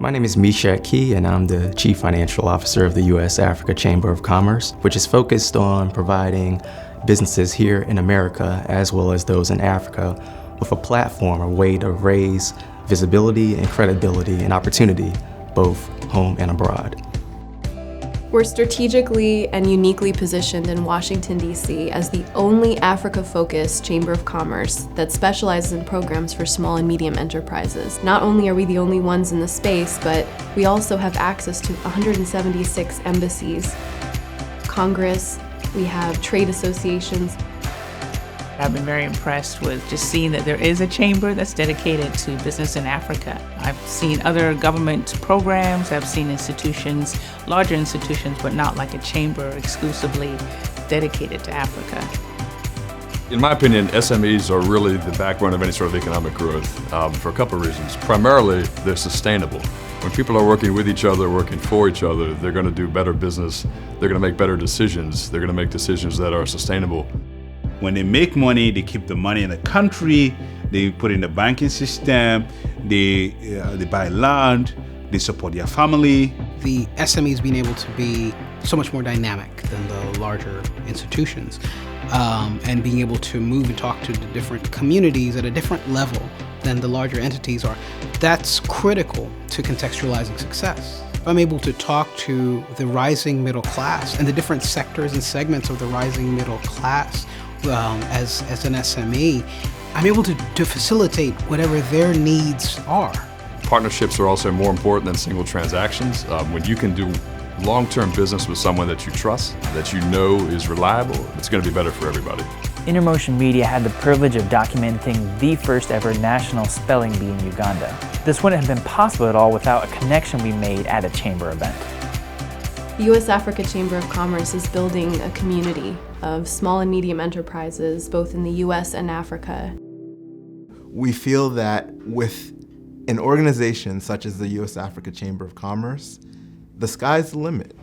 My name is Meshack Key, and I'm the Chief Financial Officer of the U.S. Africa Chamber of Commerce, which is focused on providing businesses here in America, as well as those in Africa, with a platform, a way to raise visibility and credibility and opportunity, both home and abroad. We're strategically and uniquely positioned in Washington, D.C. as the only Africa-focused Chamber of Commerce that specializes in programs for small and medium enterprises. Not only are we the only ones in the space, but we also have access to 176 embassies, Congress, we have trade associations. I've been very impressed with just seeing that there is a chamber that's dedicated to business in Africa. I've seen other government programs, I've seen institutions, larger institutions, but not like a chamber exclusively dedicated to Africa. In my opinion, SMEs are really the backbone of any sort of economic growth for a couple of reasons. Primarily, they're sustainable. When people are working with each other, working for each other, they're going to do better business, they're going to make better decisions, they're going to make decisions that are sustainable. When they make money, they keep the money in the country, they put in the banking system, they buy land, they support their family. The SMEs being able to be so much more dynamic than the larger institutions, and being able to move and talk to the different communities at a different level than the larger entities are, that's critical to contextualizing success. If I'm able to talk to the rising middle class and the different sectors and segments of the rising middle class as an SME, I'm able to facilitate whatever their needs are. Partnerships are also more important than single transactions. When you can do long-term business with someone that you trust, that you know is reliable, it's going to be better for everybody. Intermotion Media had the privilege of documenting the first ever national spelling bee in Uganda. This wouldn't have been possible at all without a connection we made at a chamber event. The U.S. Africa Chamber of Commerce is building a community of small and medium enterprises, both in the U.S. and Africa. We feel that with an organization such as the U.S. Africa Chamber of Commerce, the sky's the limit.